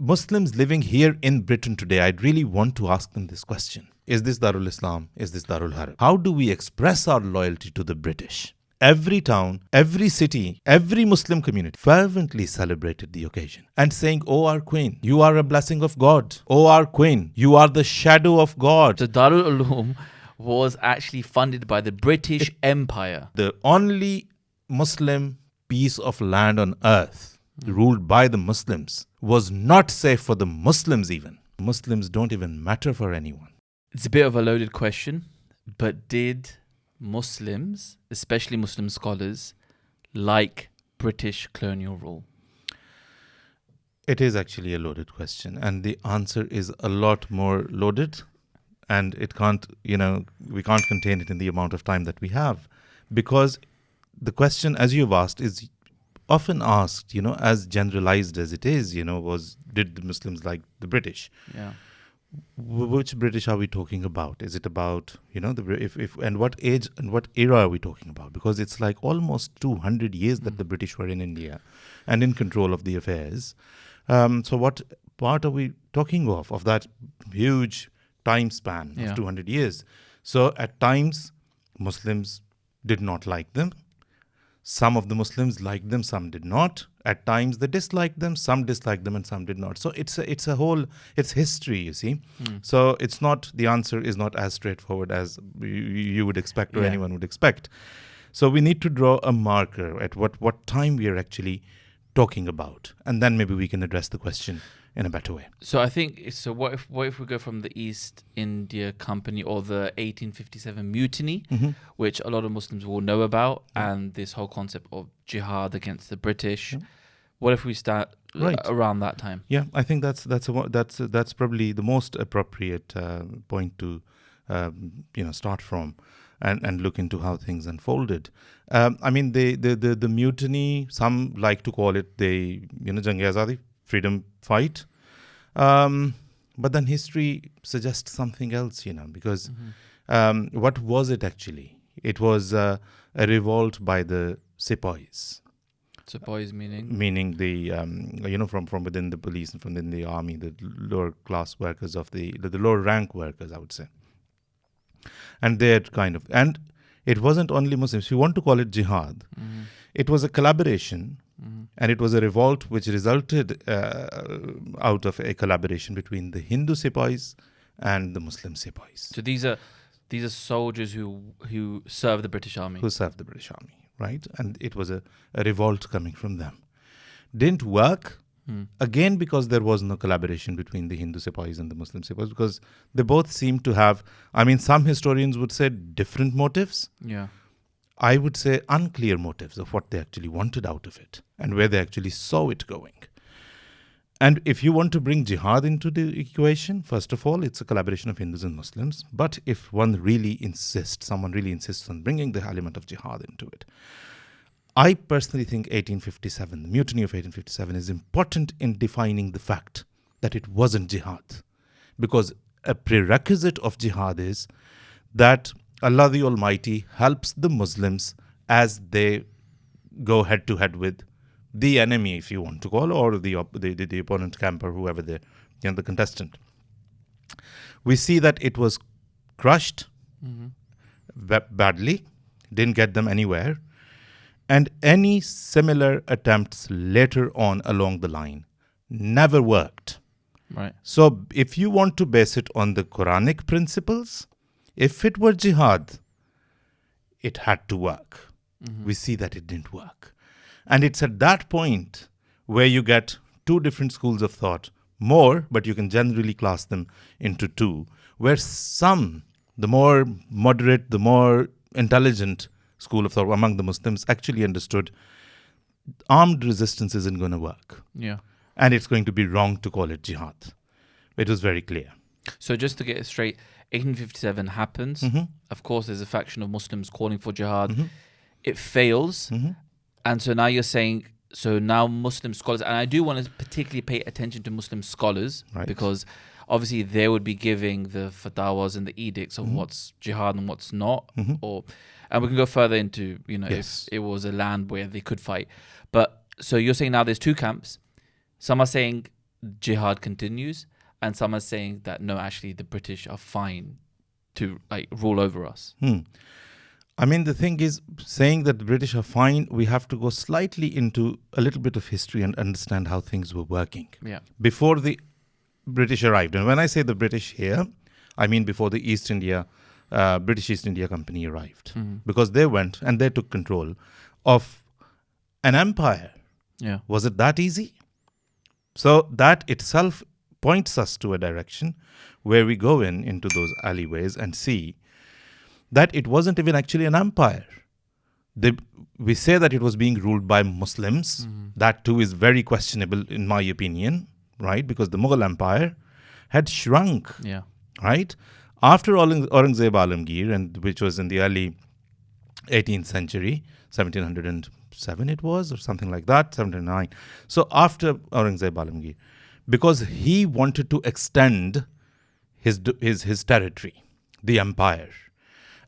Muslims living here in Britain today, I'd really want to ask them this question. Is this Darul Islam? Is this Darul Harb? How do we express our loyalty to the British? Every town, every city, every Muslim community fervently celebrated the occasion and saying, "Oh, our Queen, you are a blessing of God. Oh, our Queen, you are the shadow of God." So Darul Uloom was actually funded by the British Empire. The only Muslim piece of land on earth ruled by the Muslims was not safe for the Muslims even. Muslims don't even matter for anyone. It's a bit of a loaded question, but did Muslims, especially Muslim scholars, like British colonial rule? It is actually a loaded question, and the answer is a lot more loaded, and it can't, we can't contain it in the amount of time that we have, because the question, as you've asked, is often asked, as generalized as it is, did the Muslims like the British? Yeah. Which British are we talking about? Is it about, and what age and what era are we talking about? Because it's like almost 200 years that the British were in India and in control of the affairs. So what part are we talking of that huge time span of 200 years? So at times, Muslims did not like them. Some of the Muslims liked them, some did not. At times they disliked them, some disliked them and some did not. So it's history, you see. So it's not, the answer is not as straightforward as you would expect or anyone would expect. So we need to draw a marker at what time we are actually talking about. And then maybe we can address the question in a better way. So I think, what if we go from the East India Company or the 1857 mutiny, which a lot of Muslims will know about, and this whole concept of jihad against the British. What if we start around that time? Yeah, I think that's probably the most appropriate point to start from and look into how things unfolded. The mutiny, some like to call it the Jang-e-Azadi, freedom fight. But then history suggests something else, because what was it actually? It was a revolt by the Sepoys. Sepoys meaning? Meaning the, from within the police and from within the army, the lower class workers of the lower rank workers, I would say. And they had and it wasn't only Muslims. If you want to call it jihad, it was a collaboration. And it was a revolt which resulted out of a collaboration between the Hindu Sepoys and the Muslim Sepoys. So these are soldiers who serve the British Army. Who served the British Army, right? And it was a revolt coming from them. Didn't work, again, because there was no collaboration between the Hindu Sepoys and the Muslim Sepoys, because they both seem to have, some historians would say different motives. Yeah. I would say unclear motives of what they actually wanted out of it and where they actually saw it going. And if you want to bring jihad into the equation, first of all, it's a collaboration of Hindus and Muslims. But if someone really insists on bringing the element of jihad into it, I personally think 1857, the mutiny of 1857, is important in defining the fact that it wasn't jihad. Because a prerequisite of jihad is that Allah the Almighty helps the Muslims as they go head to head with the enemy, if you want to call, or the opponent camp or whoever the contestant. We see that it was crushed badly, didn't get them anywhere, and any similar attempts later on along the line never worked. Right. So if you want to base it on the Quranic principles, if it were jihad, it had to work. We see that it didn't work. And it's at that point where you get two different schools of thought, more, but you can generally class them into two, where some, the more moderate, the more intelligent school of thought among the Muslims actually understood armed resistance isn't going to work. Yeah. And it's going to be wrong to call it jihad. It was very clear. So just to get it straight, 1857 happens. Of course, there's a faction of Muslims calling for jihad. It fails. And so now you're saying, so now Muslim scholars, and I do want to particularly pay attention to Muslim scholars, right, because obviously they would be giving the fatwas and the edicts of what's jihad and what's not. And we can go further into, Yes. if it was a land where they could fight. But so you're saying now there's two camps. Some are saying jihad continues, and some are saying that no, actually the British are fine to like rule over us. I mean, the thing is, saying that the British are fine, we have to go slightly into a little bit of history and understand how things were working. Yeah. Before the British arrived, and when I say the British here, I mean before the British East India Company arrived, because they went and they took control of an empire. Yeah. Was it that easy? So that itself points us to a direction where we go into those alleyways and see that it wasn't even actually an empire. We say that it was being ruled by Muslims. That too is very questionable in my opinion, right? Because the Mughal Empire had shrunk, Yeah. right? After Aurangzeb Alamgir, and which was in the early 18th century, 1707 it was, or something like that, 1709. So after Aurangzeb Alamgir, because he wanted to extend his territory, the empire.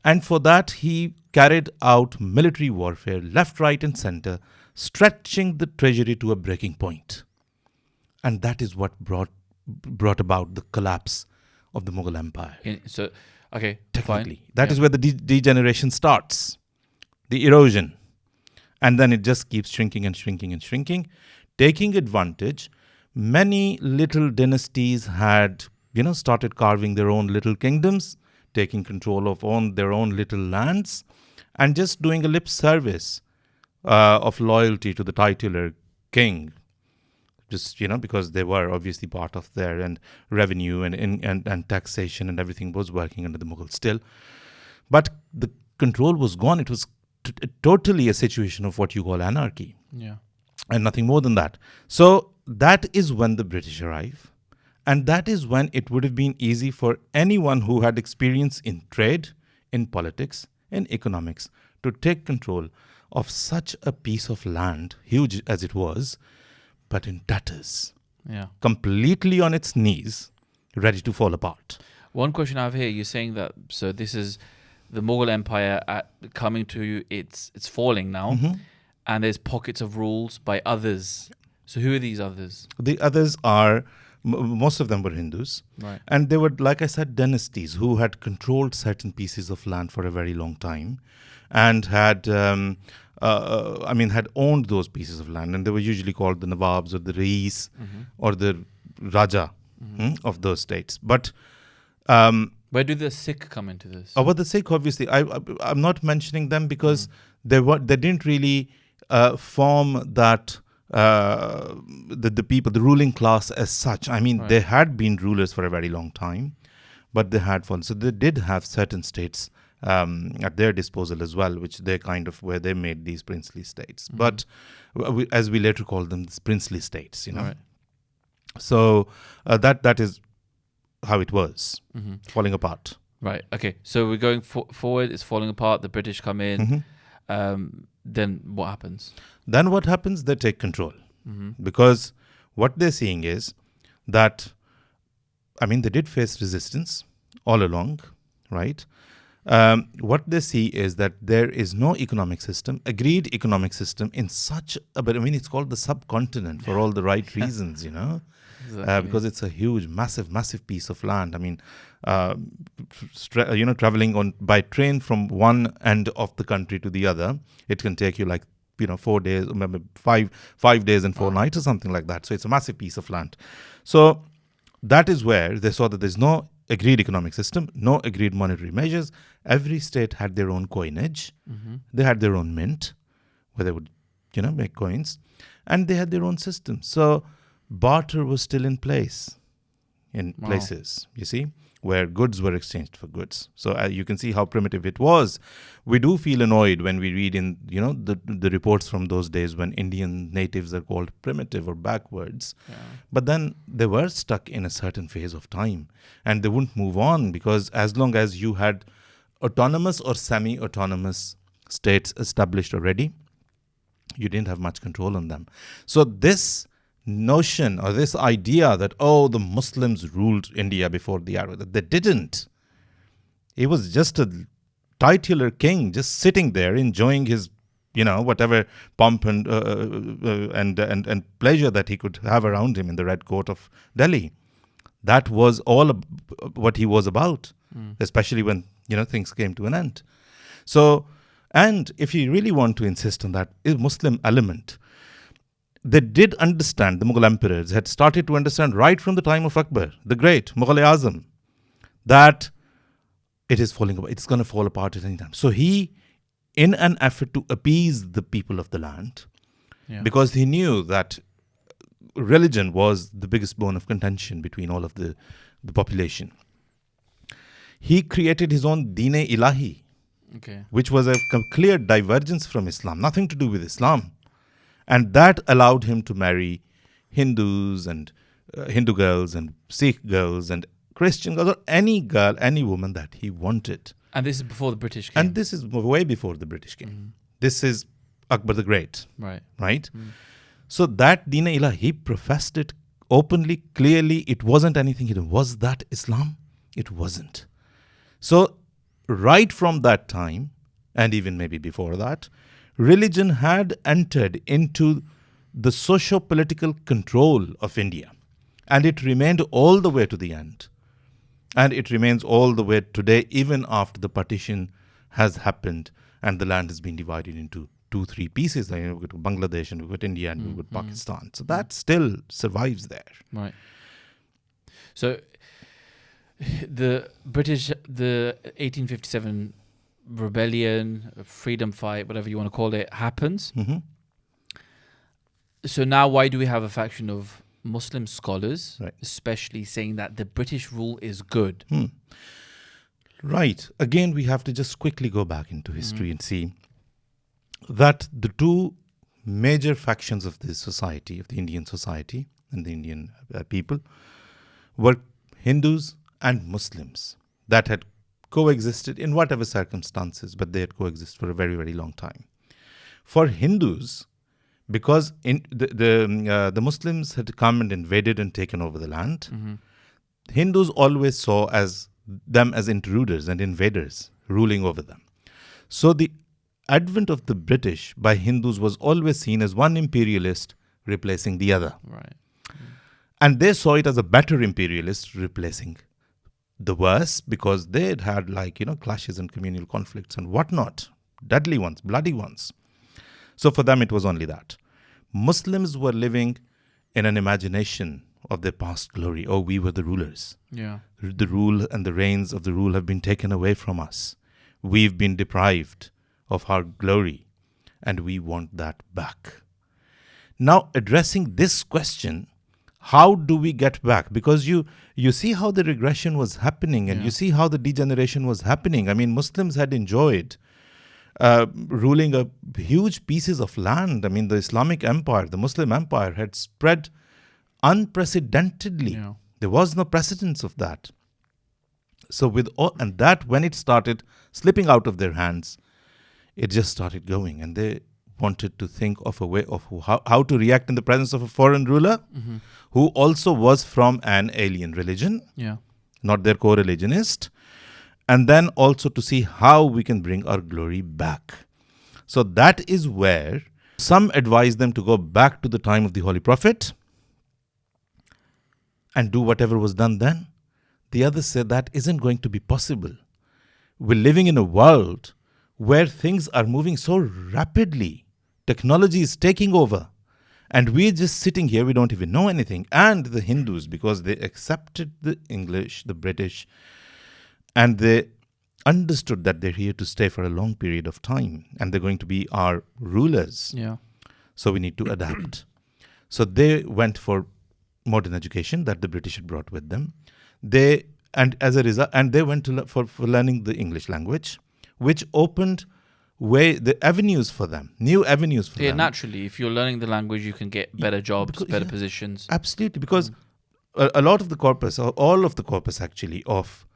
And for that, he carried out military warfare left, right, and center, stretching the treasury to a breaking point. And that is what brought about the collapse of the Mughal Empire. So, okay, Technically, fine. that is where the degeneration starts, the erosion. And then it just keeps shrinking and shrinking and shrinking, taking advantage. Many little dynasties had, started carving their own little kingdoms, taking control of their own little lands, and just doing a lip service of loyalty to the titular king. Just, because they were obviously part of their and revenue and taxation and everything was working under the Mughals still. But the control was gone. It was totally a situation of what you call anarchy. Yeah. And nothing more than that. So that is when the British arrive. And that is when it would have been easy for anyone who had experience in trade, in politics, in economics, to take control of such a piece of land, huge as it was, but in tatters. Yeah. Completely on its knees, ready to fall apart. One question I have here, you're saying that, so this is the Mughal Empire coming to its falling now, and there's pockets of rules by others. So who are these others? The others are, most of them were Hindus. Right. And they were, like I said, dynasties who had controlled certain pieces of land for a very long time and had owned those pieces of land. And they were usually called the Nawabs or the Rais or the Raja of those states. But where do the Sikh come into this? But the Sikh, obviously, I'm not mentioning them because they didn't really form that the people, the ruling class as such. I mean, they had been rulers for a very long time, but they had fallen. So they did have certain states at their disposal as well, which they where they made these princely states. But as we later call them, princely states, Right. So that is how it was, falling apart. Right. Okay. So we're going forward. It's falling apart. The British come in. Then what happens? Then what happens? They take control. Because what they're seeing is that, they did face resistance all along, right? What they see is that there is no economic system, agreed economic system in such it's called the subcontinent for all the right reasons, Exactly. because it's a huge, massive piece of land. Traveling by train from one end of the country to the other, it can take you 4 days, maybe 5 days and 4 nights or something like that. So it's a massive piece of land. So that is where they saw that there's no agreed economic system, no agreed monetary measures. Every state had their own coinage. They had their own mint where they would, make coins, and they had their own system. So barter was still in place in places, you see, where goods were exchanged for goods. So you can see how primitive it was. We do feel annoyed when we read in, the reports from those days when Indian natives are called primitive or backwards. Yeah. But then they were stuck in a certain phase of time and they wouldn't move on, because as long as you had autonomous or semi-autonomous states established already, you didn't have much control on them. So this notion or this idea that, the Muslims ruled India before the Arabs, they didn't. He was just a titular king just sitting there enjoying his whatever pomp and pleasure that he could have around him in the Red Court of Delhi. That was all what he was about, especially when, things came to an end. So, and if you really want to insist on that Muslim element, they did understand, the Mughal emperors had started to understand right from the time of Akbar, the great Mughal-e-Azam, that it is falling apart. It's going to fall apart at any time. So he, in an effort to appease the people of the land, because he knew that religion was the biggest bone of contention between all of the population, he created his own Deen-e-Ilahi, which was a clear divergence from Islam, nothing to do with Islam. And that allowed him to marry Hindus and Hindu girls and Sikh girls and Christian girls, or any girl, any woman that he wanted. And this is before the British came. And this is way before the British came. This is Akbar the Great. Right? So that Deen-e-Ilahi, he professed it openly, clearly. It wasn't anything hidden. Was that Islam? It wasn't. So right from that time, and even maybe before that, religion had entered into the socio-political control of India. And it remained all the way to the end. And it remains all the way today, even after the partition has happened and the land has been divided into 2-3 pieces. We've got Bangladesh and we've got India and we've got Pakistan. So that still survives there. Right. So the 1857 rebellion, freedom fight, whatever you want to call it, happens. So now why do we have a faction of Muslim scholars, especially saying that the British rule is good? Right. Again, we have to just quickly go back into history and see that the two major factions of this society, of the Indian society and the Indian people, were Hindus and Muslims that had coexisted in whatever circumstances, but they had coexisted for a very, very long time. For Hindus, because the Muslims had come and invaded and taken over the land, Hindus always saw them as intruders and invaders ruling over them. So the advent of the British by Hindus was always seen as one imperialist replacing the other. Right. And they saw it as a better imperialist replacing the worse, because they had clashes and communal conflicts and whatnot, deadly ones, bloody ones. So for them, it was only that. Muslims were living in an imagination of their past glory. Oh, we were the rulers. Yeah. The rule and the reins of the rule have been taken away from us. We've been deprived of our glory, and we want that back. Now, addressing this question, how do we get back? Because you see how the regression was happening, and you see how the degeneration was happening. I mean, Muslims had enjoyed ruling huge pieces of land. I mean, the Islamic Empire, the Muslim Empire had spread unprecedentedly. Yeah. There was no precedence of that. So and that when it started slipping out of their hands, it just started going, and they wanted to think of a way of how to react in the presence of a foreign ruler who also was from an alien religion, not their co-religionist, and then also to see how we can bring our glory back. So that is where some advise them to go back to the time of the Holy Prophet and do whatever was done then. The others say that isn't going to be possible. We're living in a world where things are moving so rapidly. Technology is taking over. And we're just sitting here, we don't even know anything. And the Hindus, because they accepted the English, the British, and they understood that they're here to stay for a long period of time, and they're going to be our rulers. Yeah. So we need to adapt. So they went for modern education that the British had brought with them. As a result, they went for learning the English language, which opened the avenues for them, new avenues for them. Yeah, naturally, if you're learning the language, you can get better jobs, better positions. Absolutely, because a lot of the corpus, or all of the corpus actually, of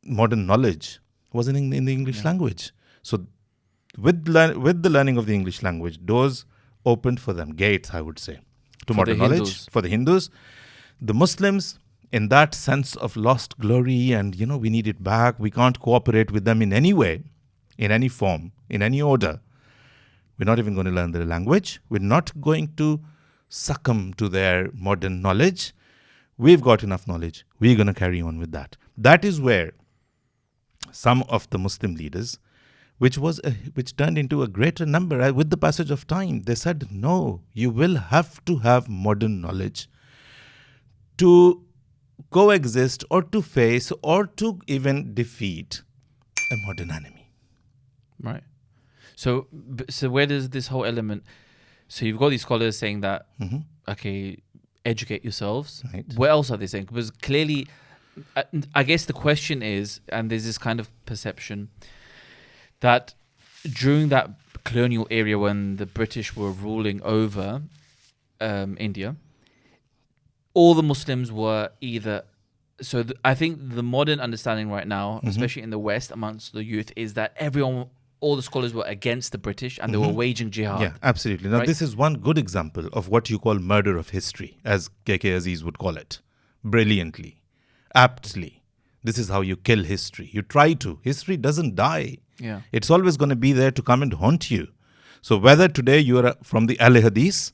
modern knowledge was in the English language. So with the learning of the English language, doors opened for them, gates, I would say, to modern knowledge. For the Hindus. The Muslims, in that sense of lost glory and, we need it back, we can't cooperate with them in any way, in any form, in any order, We're not even going to learn their language. We're not going to succumb to their modern knowledge. We've got enough knowledge. We're going to carry on with that. That is where some of the Muslim leaders, which turned into a greater number with the passage of time, they said, no, you will have to have modern knowledge to coexist or to face or to even defeat a modern enemy. Right. So where does this whole element... So you've got these scholars saying that, okay, educate yourselves. Right. What else are they saying? Because clearly, I guess the question is, and there's this kind of perception that during that colonial area when the British were ruling over India, all the Muslims were either... So I think the modern understanding right now, especially in the West amongst the youth, is that all the scholars were against the British and they were waging jihad. Yeah, absolutely. Now, this is one good example of what you call murder of history, as KK Aziz would call it. Brilliantly, aptly. This is how you kill history. You try to. History doesn't die. Yeah. It's always going to be there to come and haunt you. So whether today you are from the Ahl Hadith,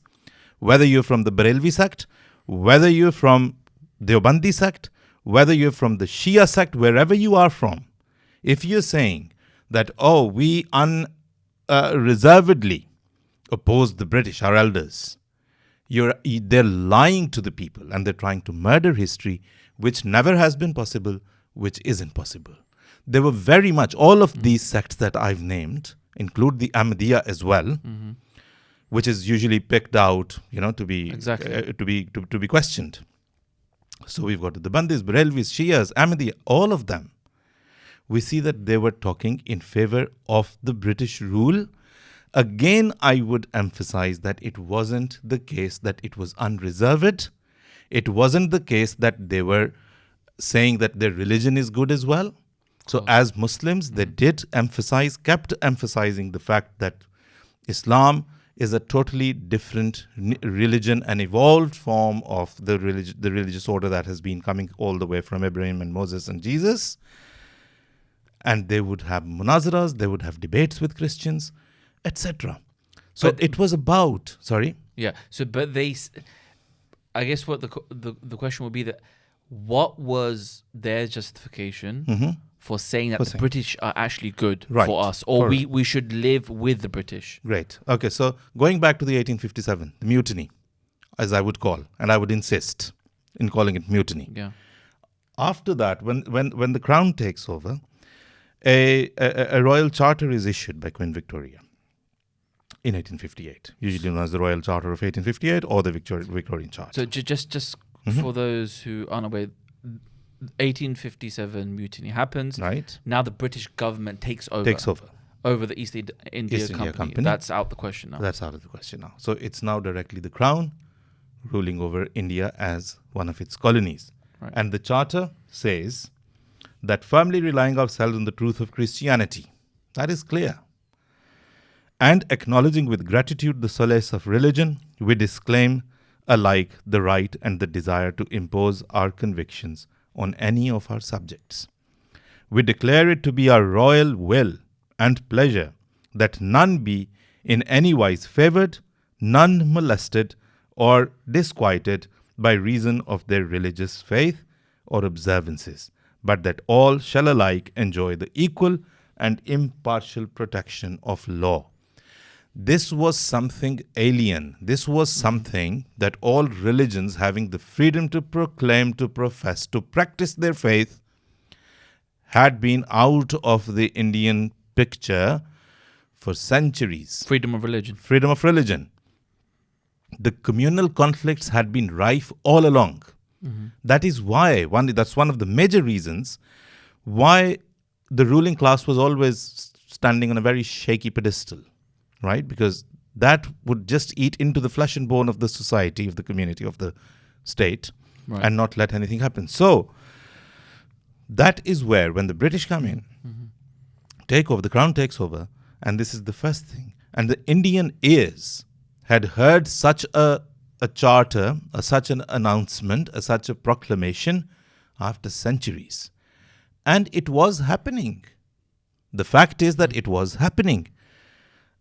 whether you're from the Barelvi sect, whether you're from the Deobandi sect, whether you're from the Shia sect, wherever you are from, if you're saying that, oh, we unreservedly opposed the British, our elders, they're lying to the people and they're trying to murder history, which never has been possible, which isn't possible. They were very much, all of these sects that I've named include the Ahmadiyya as well, which is usually picked out, to be to be questioned. So we've got the Bandis, Barelvis, Shias, Ahmadiyya, all of them. We see that they were talking in favor of the British rule. Again, I would emphasize that it wasn't the case that it was unreserved. It wasn't the case that they were saying that their religion is good as well. So as Muslims, they kept emphasizing the fact that Islam is a totally different religion, an evolved form of the religious order that has been coming all the way from Abraham and Moses and Jesus. And they would have munazaras, they would have debates with Christians, etc. So it was about, sorry? Yeah, so but I guess what the question would be that what was their justification for saying that the British are actually good for us, or we should live with the British? Great. Okay, so going back to the 1857, the mutiny, as I would call, and I would insist in calling it mutiny. Yeah. After that, when the Crown takes over, a royal charter is issued by Queen Victoria in 1858, usually known as the Royal Charter of 1858 or the Victorian Charter. So just for those who aren't aware, 1857 mutiny happens. Right. Now the British government takes over the East India Company. That's out the question now. That's out of the question now. So it's now directly the Crown ruling over India as one of its colonies. Right. And the charter says that firmly relying ourselves on the truth of Christianity, that is clear, and acknowledging with gratitude the solace of religion, we disclaim alike the right and the desire to impose our convictions on any of our subjects. We declare it to be our royal will and pleasure that none be in any wise favoured, none molested or disquieted by reason of their religious faith or observances, but that all shall alike enjoy the equal and impartial protection of law. This was something alien. This was something that all religions having the freedom to proclaim, to profess, to practice their faith had been out of the Indian picture for centuries. Freedom of religion. Freedom of religion. The communal conflicts had been rife all along. That is why, that's one of the major reasons why the ruling class was always standing on a very shaky pedestal, right? Because that would just eat into the flesh and bone of the society, of the community, of the state, and not let anything happen. So that is where, when the British come in, take over, the Crown takes over, and this is the first thing. And the Indian ears had heard such a charter, such an announcement, such a proclamation after centuries. And it was happening. The fact is that it was happening.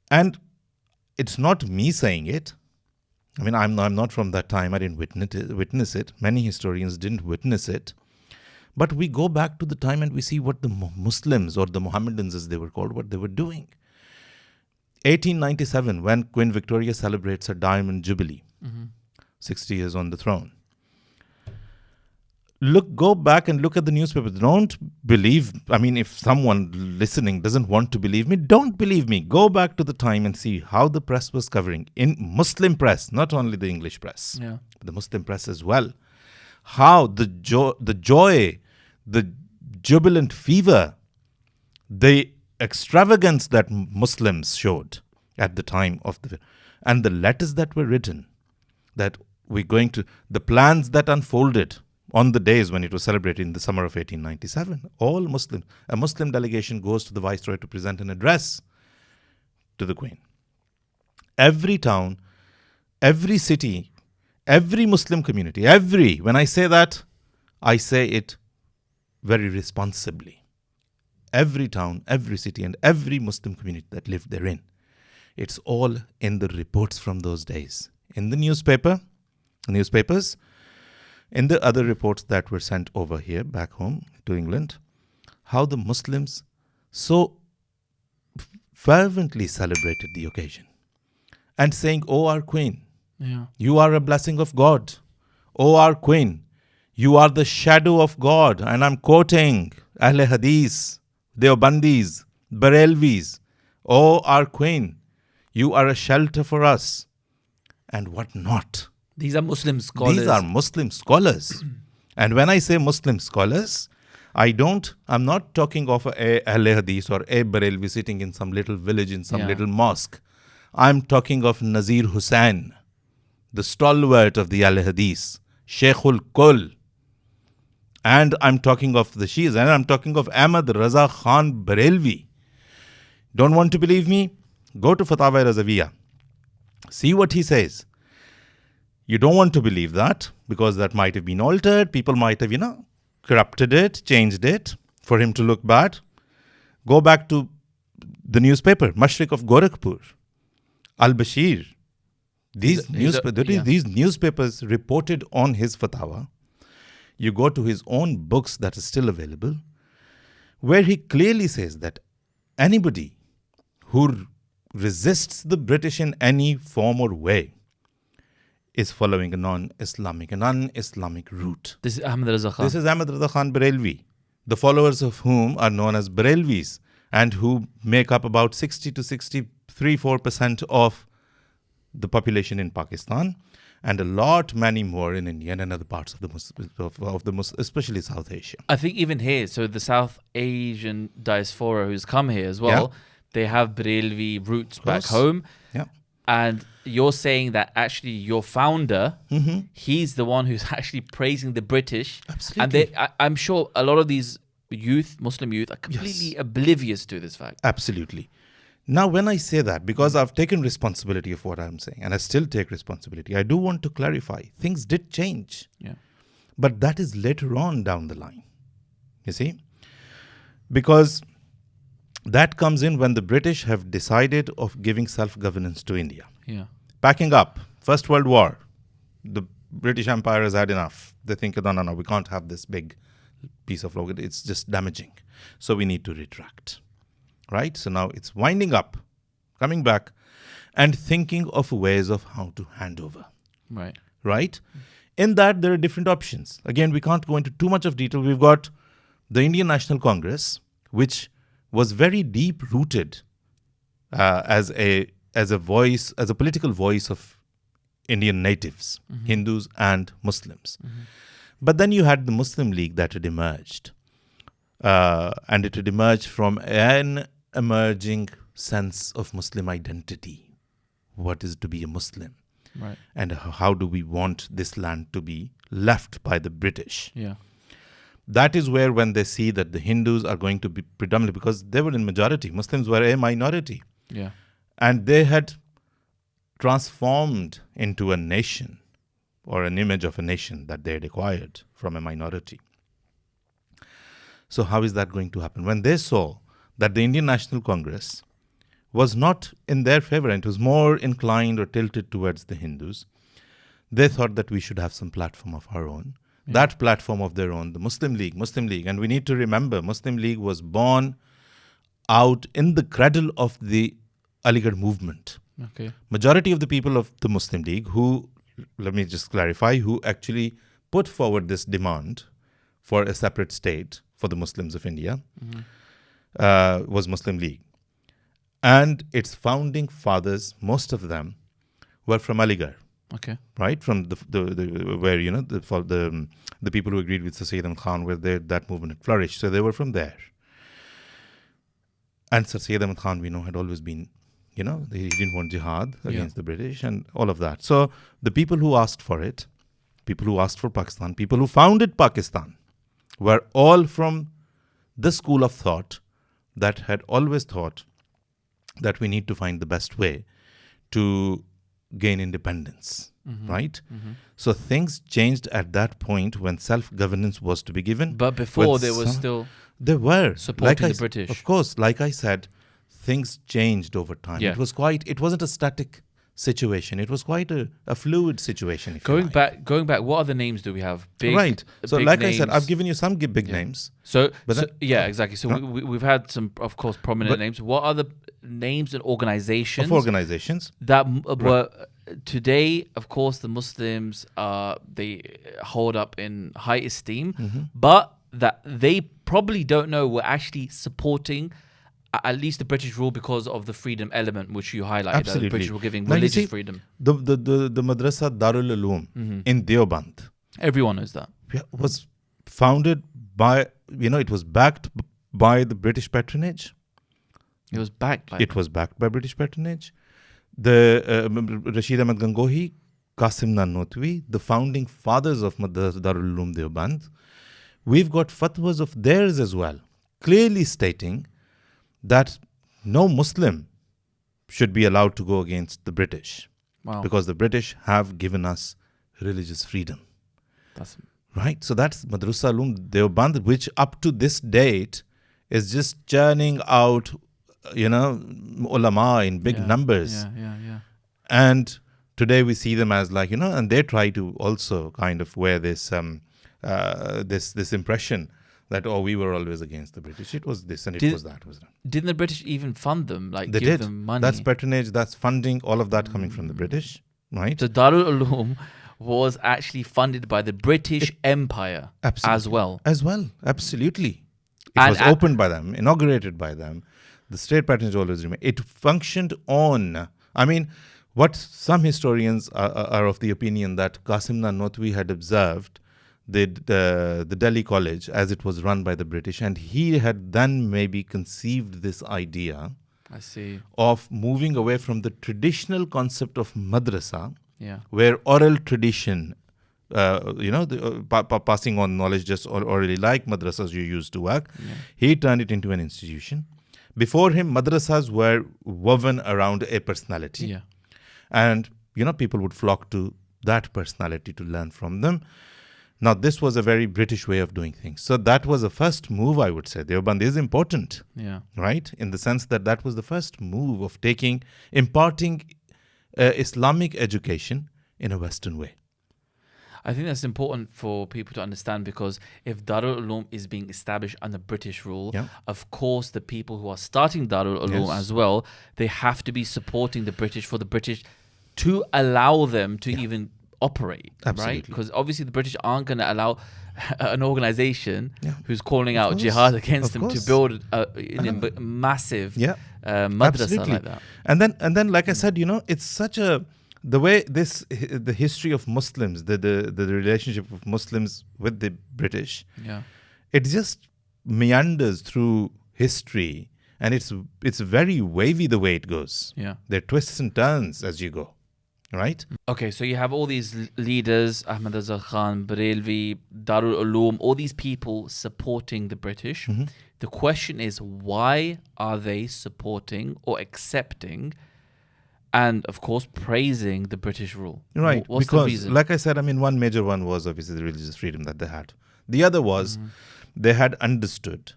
And it's not me saying it. I mean, I'm not from that time. I didn't witness it. Many historians didn't witness it. But we go back to the time and we see what the Muslims, or the Mohammedans as they were called, what they were doing. 1897, when Queen Victoria celebrates her Diamond Jubilee, 60 years on the throne. Go back and look at the newspapers. Don't believe, I mean, if someone listening doesn't want to believe me, don't believe me. Go back to the time and see how the press was covering. In Muslim press, not only the English press, but the Muslim press as well. How the joy, the jubilant fever, the extravagance that Muslims showed at the time of and the letters that were written, that we're going to, the plans that unfolded on the days when it was celebrated in the summer of 1897. All Muslims, a Muslim delegation goes to the Viceroy to present an address to the Queen. Every town, every city, every Muslim community, when I say that, I say it very responsibly. Every town, every city, and every Muslim community that lived therein. It's all in the reports from those days. In the newspapers, in the other reports that were sent over here, back home to England, how the Muslims so fervently celebrated the occasion. And saying, "Oh, our Queen, you are a blessing of God. Oh, our Queen, you are the shadow of God." And I'm quoting Ahle Hadith, Deobandis, Barelvis. "Oh, our Queen, you are a shelter for us." And what not. These are Muslim scholars. These are Muslim scholars. And when I say Muslim scholars, I'm not talking of a Ahle Hadith or a Barelvi sitting in some little village in some little mosque. I'm talking of Nazir Hussain, the stalwart of the Ahle Hadith, Sheikhul Kul. And I'm talking of the Shias, and I'm talking of Ahmad Raza Khan Barelvi. Don't want to believe me? Go to Fatawa Razaviya. See what he says. You don't want to believe that, because that might have been altered. People might have, corrupted it, changed it for him to look bad. Go back to the newspaper, Mashriq of Gorakhpur, Al-Bashir. These newspapers reported on his fatwa. You go to his own books that are still available, where he clearly says that anybody who resists the British in any form or way is following a non-Islamic route. This is Ahmad Raza Khan. This is Ahmad Raza Khan Barelvi, the followers of whom are known as Barelvis, and who make up about 60 to 63-4% of the population in Pakistan, and many more in India and other parts of the especially South Asia. I think even here, so the South Asian diaspora who's come here as well, they have Barelvi roots back home. Yeah. And you're saying that actually your founder, he's the one who's actually praising the British. Absolutely. And I'm sure a lot of these Muslim youth, are completely oblivious to this fact. Absolutely. Now, when I say that, because I've taken responsibility of what I'm saying, and I still take responsibility, I do want to clarify. Things did change. Yeah. But that is later on down the line. You see? Because that comes in when the British have decided of giving self-governance to India. Yeah. Packing up. First World War. The British Empire has had enough. They think, no, we can't have this big piece of log. It's just damaging. So we need to retract. Right? So now it's winding up, coming back, and thinking of ways of how to hand over. Right. Right? In that, there are different options. Again, we can't go into too much of detail. We've got the Indian National Congress, which was very deep-rooted as a voice, as a political voice of Indian natives, Hindus and Muslims. But then you had the Muslim League that had emerged. And it had emerged from an emerging sense of Muslim identity. What is to be a Muslim? Right. And how do we want this land to be left by the British? Yeah. That is where, when they see that the Hindus are going to be predominantly, because they were in majority, Muslims were a minority. Yeah. And they had transformed into a nation, or an image of a nation that they had acquired from a minority. So how is that going to happen? When they saw that the Indian National Congress was not in their favor, and it was more inclined or tilted towards the Hindus. They thought that we should have some platform of our own. Yeah. That platform of their own, the Muslim League. And we need to remember, Muslim League was born out in the cradle of the Aligarh movement. Okay. Majority of the people of the Muslim League who, let me just clarify, who actually put forward this demand for a separate state for the Muslims of India was Muslim League. And its founding fathers, most of them, were from Aligarh. Okay. Right, from the where the people who agreed with Sir Syed Ahmad Khan, where that movement had flourished. So they were from there. And Sir Syed Ahmad Khan, we know, had always been, he didn't want jihad against the British and all of that. So the people who asked for it, people who asked for Pakistan, people who founded Pakistan, were all from the school of thought that had always thought that we need to find the best way to gain independence, right? So things changed at that point when self-governance was to be given. But before there was still they were supporting the British. Of course, like I said, things changed over time. Yeah. It wasn't a static situation. It was quite a fluid situation. Going back, what other names do we have? Right. So big like names. I said, I've given you some big names. Exactly. So we've had some, of course, prominent names. What are the names and organizations? Of organizations. That were today, of course, the Muslims, they hold up in high esteem, but that they probably don't know were actually supporting at least the British rule because of the freedom element which you highlighted. Absolutely. The British were giving Now, religious freedom. The Madrasa Darul Uloom in Deoband. Everyone knows that. Was founded by, it was backed by the British patronage. It was backed by British patronage. The Rashid Ahmad Gangohi, Qasim Nanotwi, the founding fathers of Madrasa Darul Uloom Deoband. We've got fatwas of theirs as well, clearly stating that no Muslim should be allowed to go against the British. Wow. Because the British have given us religious freedom. That's right. So that's Madrasa Uloom Deoband, which up to this date is just churning out, ulama in big numbers. Yeah. And today we see them as and they try to also kind of wear this this impression that, we were always against the British. It was this and it was that. Didn't the British even fund them? They give did. them money? That's patronage, that's funding, all of that coming from the British, right? So Darul Uloom was actually funded by the British Empire as well. Absolutely. It was opened by them, inaugurated by them. The state patronage always remained. It functioned on, what some historians are of the opinion that Qasim Nanotwi had observed the Delhi College as it was run by the British, and he had then maybe conceived this idea of moving away from the traditional concept of madrasa, where oral tradition, passing on knowledge just orally like madrasas you used to work, he turned it into an institution. Before him, madrasas were woven around a personality, and people would flock to that personality to learn from them. Now, this was a very British way of doing things. So that was the first move, I would say. Deoband is important, right? In the sense that was the first move of imparting Islamic education in a Western way. I think that's important for people to understand, because if Darul Uloom is being established under British rule, of course the people who are starting Darul Uloom as well, they have to be supporting the British for the British to allow them to even operate, right? Because obviously the British aren't going to allow an organization who's calling out jihad against them to build a massive madrasa like that. And then, like I said, it's such the way the history of Muslims, the relationship of Muslims with the British, it just meanders through history, and it's very wavy the way it goes. There are twists and turns as you go. Right? Okay, so you have all these leaders, Ahmad Azhar Khan, Barelvi, Darul Uloom, all these people supporting the British. The question is, why are they supporting or accepting and, of course, praising the British rule? Right, What's because, the reason? like I said, one major one was obviously the religious freedom that they had. The other was they had understood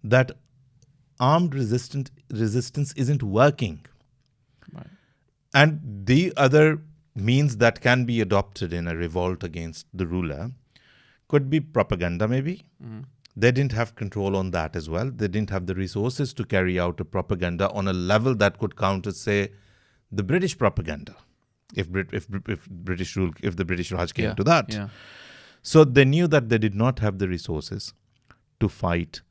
that armed resistance isn't working. Right. And the other means that can be adopted in a revolt against the ruler could be propaganda, maybe. They didn't have control on that as well. They didn't have the resources to carry out a propaganda on a level that could counter, say, the British propaganda, if British rule, if the British Raj came to that. Yeah. So they knew that they did not have the resources to fight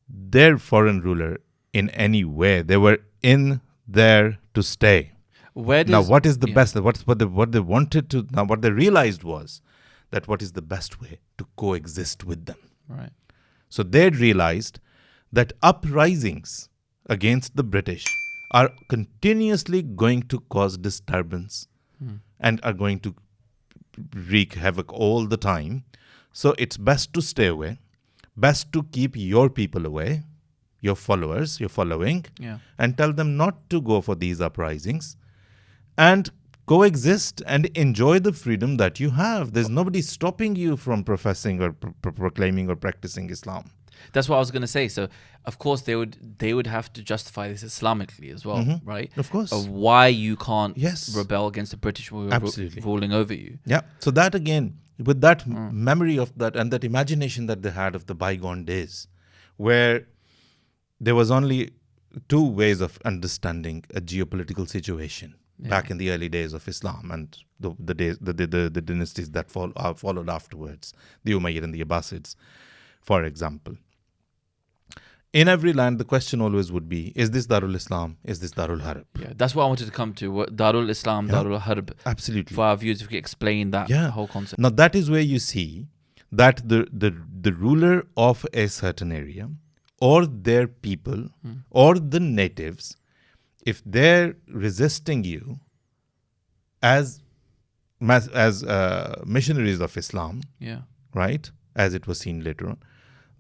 their foreign ruler in any way. They were in there to stay. Now, what is the best? What they wanted to, now what they realized was that what is the best way to coexist with them. Right. So they realized that uprisings against the British are continuously going to cause disturbance and are going to wreak havoc all the time. So it's best to stay away, best to keep your people away, your followers, your following, and tell them not to go for these uprisings and coexist and enjoy the freedom that you have. There's nobody stopping you from professing or proclaiming or practicing Islam. That's what I was going to say. So, of course, they would have to justify this Islamically as well, right? Of course. Of why you can't Yes. rebel against the British who were Absolutely. ruling over you. Yeah. So that again, with that memory of that and that imagination that they had of the bygone days, where there was only two ways of understanding a geopolitical situation back in the early days of Islam and the dynasties that followed afterwards, the Umayyad and the Abbasids, for example. In every land, the question always would be, is this Darul Islam? Is this Darul Harb? Yeah, that's what I wanted to come to. Darul Islam, Darul Harb. Absolutely. For our viewers, if you could explain that whole concept. Now, that is where you see that the ruler of a certain area or their people or the natives, if they're resisting you as missionaries of Islam, right, as it was seen later on,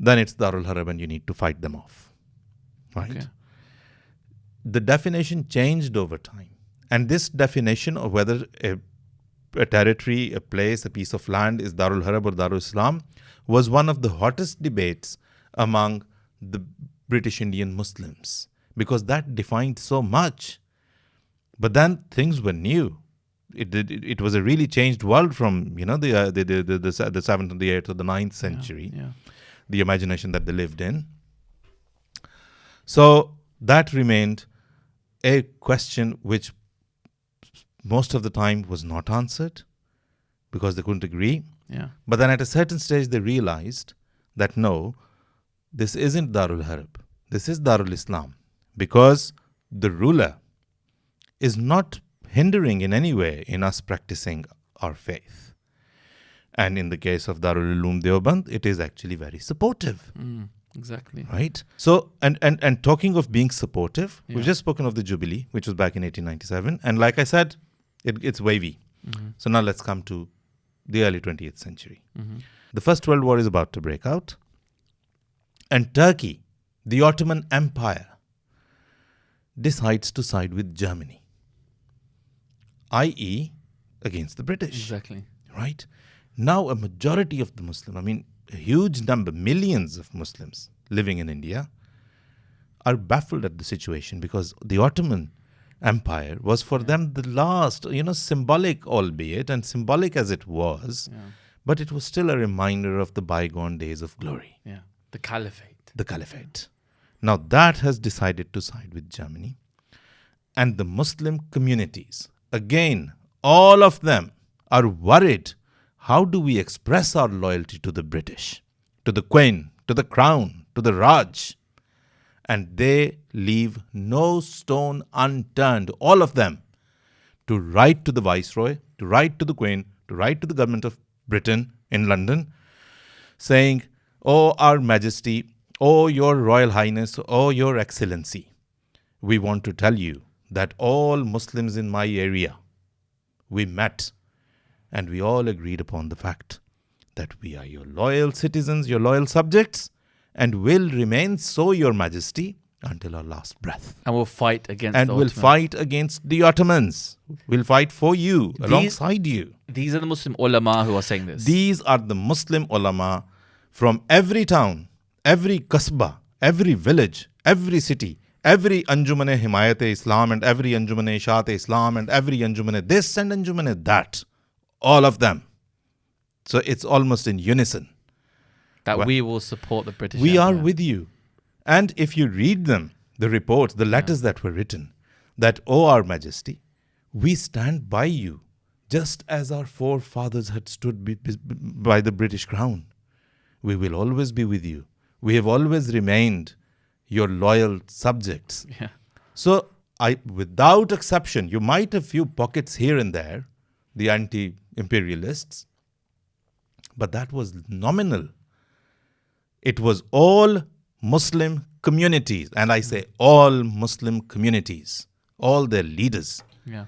then it's Darul Harb and you need to fight them off, right? Okay. The definition changed over time. And this definition of whether a territory, a place, a piece of land is Darul Harb or Darul Islam was one of the hottest debates among the British Indian Muslims, because that defined so much. But then things were new. It was a really changed world from the 7th and the 8th or the 9th century. The imagination that they lived in. So that remained a question which most of the time was not answered because they couldn't agree. But then at a certain stage they realized that no, this isn't Darul Harb. This is Darul Islam, because the ruler is not hindering in any way in us practicing our faith. And in the case of Darul Uloom Deoband, it is actually very supportive. Exactly. Right? So, and talking of being supportive, we've just spoken of the Jubilee, which was back in 1897. And like I said, it's wavy. So now let's come to the early 20th century. The First World War is about to break out. And Turkey, the Ottoman Empire, decides to side with Germany, i.e. against the British. Exactly. Right? Now a majority of the Muslim, a huge number, millions of Muslims living in India are baffled at the situation, because the Ottoman Empire was for them the last, symbolic, albeit, and symbolic as it was, but it was still a reminder of the bygone days of glory. The Caliphate. The Caliphate. Now that has decided to side with Germany. And the Muslim communities, again, all of them are worried. How do we express our loyalty to the British, to the Queen, to the Crown, to the Raj? And they leave no stone unturned, all of them, to write to the Viceroy, to write to the Queen, to write to the government of Britain in London, saying, "Oh, Our Majesty, oh, Your Royal Highness, oh, Your Excellency, we want to tell you that all Muslims in my area, we met and we all agreed upon the fact that we are your loyal citizens, your loyal subjects, and will remain so, Your Majesty, until our last breath. And we'll fight against and the we'll Ottomans. fight against the Ottomans. We'll fight for you, alongside you." These are the Muslim ulama who are saying this. These are the Muslim ulama from every town, every kasbah, every village, every city, every Anjuman-e Himayat-e-Islam and every Anjuman-e Ishat-e-Islam and every Anjuman-e this and Anjuman-e that. All of them. So it's almost in unison. That Well, we will support the British we are Empire. with you. And if you read them, the reports, the letters that were written, that, "O our Majesty, we stand by you, just as our forefathers had stood by the British crown. We will always be with you. We have always remained your loyal subjects." Yeah. So, without exception, you might have few pockets here and there, the anti-imperialists, but that was nominal. It was all Muslim communities, and I say all Muslim communities, all their leaders, Yeah.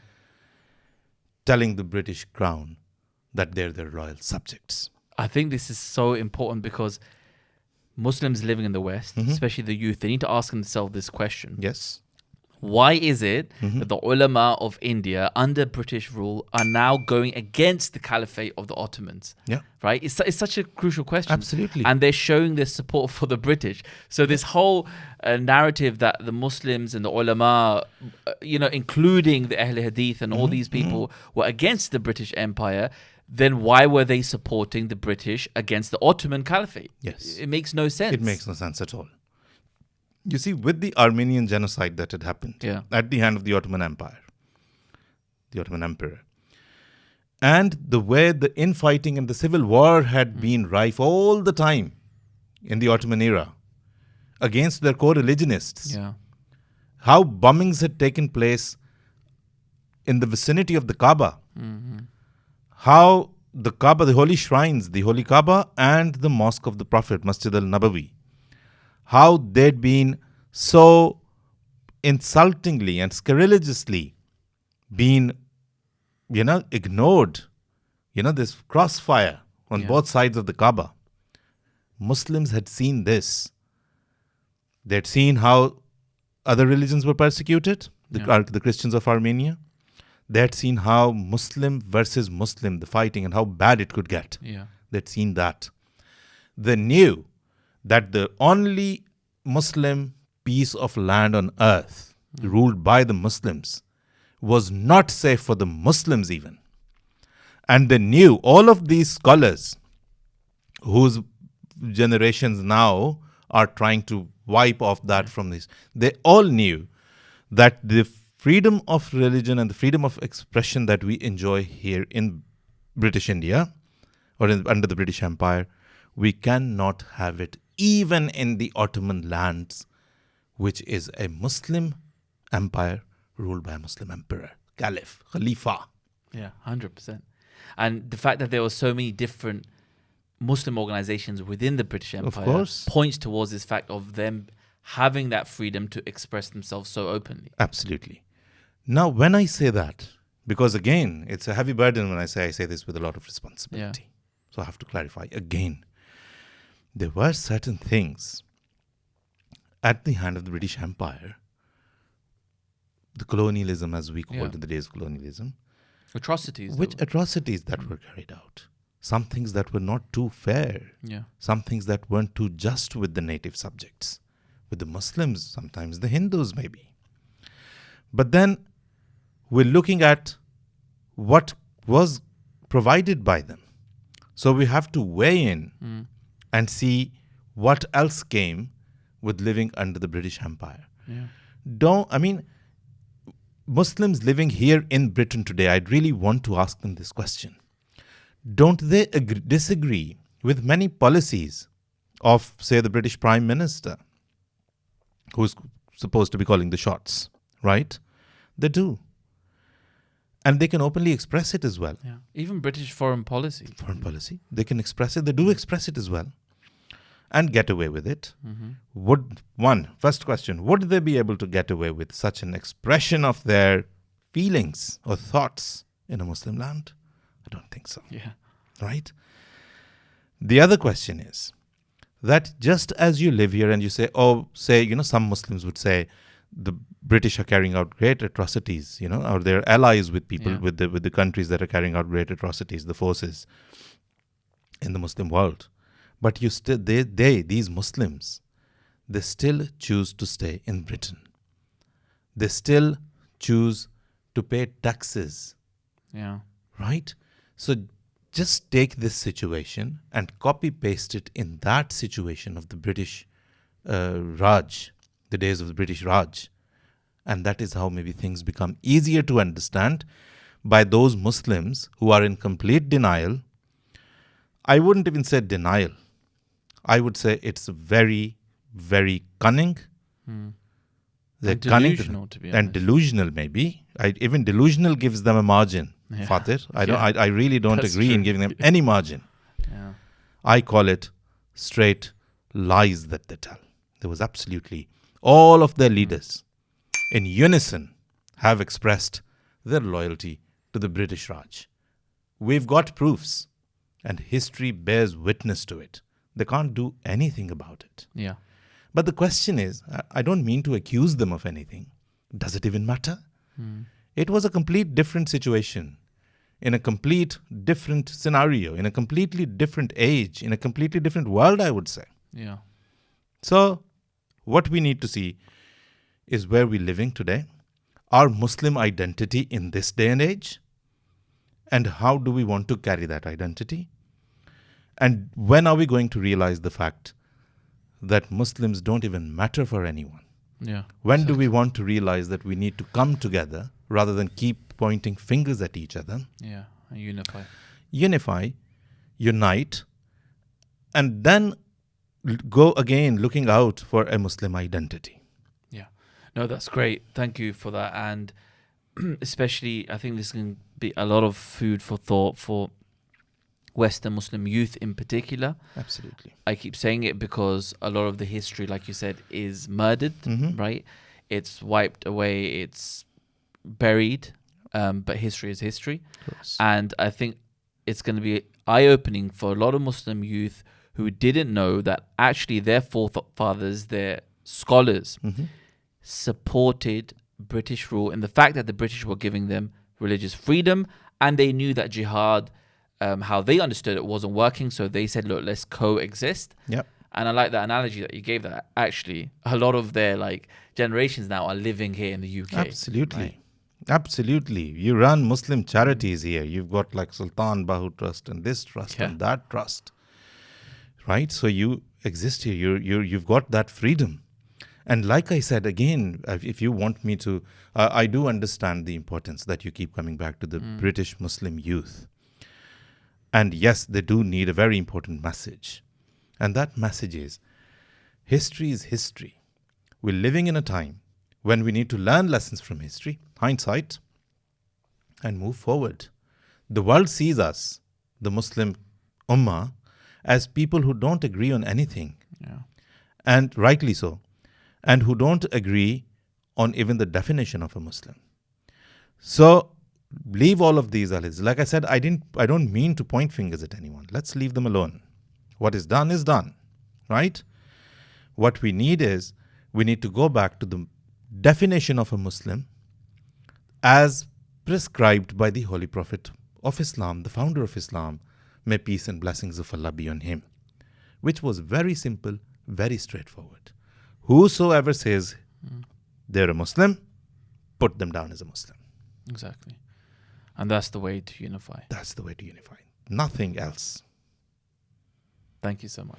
telling the British crown that they're their loyal subjects. I think this is so important because Muslims living in the West, especially the youth, they need to ask themselves this question. Yes. Why is it that the ulama of India under British rule are now going against the caliphate of the Ottomans? Yeah. Right? It's such a crucial question. Absolutely. And they're showing their support for the British. So this whole narrative that the Muslims and the ulama, including the Ahl Hadith and all these people were against the British Empire, then why were they supporting the British against the Ottoman Caliphate? Yes. It makes no sense. It makes no sense at all. You see, with the Armenian genocide that had happened at the hand of the Ottoman Empire, the Ottoman Emperor, and the way the infighting and the civil war had been rife all the time in the Ottoman era against their co-religionists, Yeah. how bombings had taken place in the vicinity of the Kaaba, how the Kaaba, the holy shrines, the holy Kaaba and the mosque of the Prophet, Masjid al-Nabawi, how they'd been so insultingly and scurrilously been, ignored, this crossfire on both sides of the Kaaba. Muslims had seen this. They'd seen how other religions were persecuted, the Christians of Armenia. They had seen how Muslim versus Muslim, the fighting and how bad it could get. Yeah. They'd seen that. They knew that the only Muslim piece of land on earth ruled by the Muslims was not safe for the Muslims even. And they knew, all of these scholars whose generations now are trying to wipe off that from this, they all knew that the freedom of religion and the freedom of expression that we enjoy here in British India or under the British Empire, we cannot have it even in the Ottoman lands, which is a Muslim empire ruled by a Muslim emperor, caliph, khalifa. Yeah, 100%. And the fact that there were so many different Muslim organizations within the British Empire course. points towards this fact of them having that freedom to express themselves so openly. Absolutely. Now, when I say that, because again, it's a heavy burden when I say this with a lot of responsibility. So I have to clarify again. There were certain things at the hand of the British Empire, the colonialism, as we called it, the days of colonialism, Atrocities. which atrocities that were carried out. Some things that were not too fair. Yeah. Some things that weren't too just with the native subjects, with the Muslims, sometimes the Hindus maybe. But then we're looking at what was provided by them. So we have to weigh in and see what else came with living under the British Empire. Yeah. Muslims living here in Britain today, I'd really want to ask them this question. Don't they disagree with many policies of, say, the British Prime Minister, who's supposed to be calling the shots, right? They do. And they can openly express it as well. Yeah. Even British foreign policy. Foreign policy. They can express it. They do express it as well. And get away with it. First question, would they be able to get away with such an expression of their feelings or thoughts in a Muslim land? I don't think so. Yeah. Right? The other question is that just as you live here and you say, some Muslims would say the British are carrying out great atrocities, or they're allies with people, with the countries that are carrying out great atrocities, the forces in the Muslim world. But these Muslims, they still choose to stay in Britain. They still choose to pay taxes, Yeah. right? So just take this situation and copy paste it in that situation of the British Raj, the days of the British Raj. And that is how maybe things become easier to understand by those Muslims who are in complete denial. I wouldn't even say denial. I would say it's very, very cunning. They're And cunning delusional, to be and honest. delusional, maybe. Even delusional gives them a margin, Yeah. Fatir. Yeah. I really don't That's agree in true. giving them any margin. Yeah. I call it straight lies that they tell. There was absolutely all of their leaders in unison have expressed their loyalty to the British Raj. We've got proofs, and history bears witness to it. They can't do anything about it. Yeah. But the question is, I don't mean to accuse them of anything. Does it even matter? It was a complete different situation, in a complete different scenario, in a completely different age, in a completely different world, I would say. Yeah. So, what we need to see is where we're living today, our Muslim identity in this day and age, and how do we want to carry that identity? And when are we going to realize the fact that Muslims don't even matter for anyone? Yeah. When do we want to realize that we need to come together rather than keep pointing fingers at each other? Yeah. And unify. Unify, unite, and then go again looking out for a Muslim identity. Yeah. No, that's great. Thank you for that. And especially, I think this can be a lot of food for thought for Western Muslim youth in particular. Absolutely. I keep saying it because a lot of the history, like you said, is murdered, right? It's wiped away, it's buried, but history is history. And I think it's going to be eye-opening for a lot of Muslim youth who didn't know that actually their forefathers, their scholars, supported British rule, and the fact that the British were giving them religious freedom, and they knew that jihad, how they understood it, wasn't working, so they said, look, let's coexist. Yep. And I like that analogy that you gave, that actually a lot of their generations now are living here in the UK. Absolutely. Right? Absolutely. You run Muslim charities here. You've got Sultan Bahu Trust and this trust and that trust. Right? So you exist here. You've got that freedom. And like I said, again, if you want me to, I do understand the importance that you keep coming back to the British Muslim youth. And yes, they do need a very important message. And that message is, history is history. We're living in a time when we need to learn lessons from history, hindsight, and move forward. The world sees us, the Muslim Ummah, as people who don't agree on anything. Yeah. And rightly so. And who don't agree on even the definition of a Muslim. So, leave all of these, AZIZ. Like I said, I don't mean to point fingers at anyone. Let's leave them alone. What is done, right? What we need is, we need to go back to the definition of a Muslim as prescribed by the Holy Prophet of Islam, the founder of Islam, may peace and blessings of Allah be on him, which was very simple, very straightforward. Whosoever says they're a Muslim, put them down as a Muslim. Exactly. And that's the way to unify. That's the way to unify. Nothing else. Thank you so much.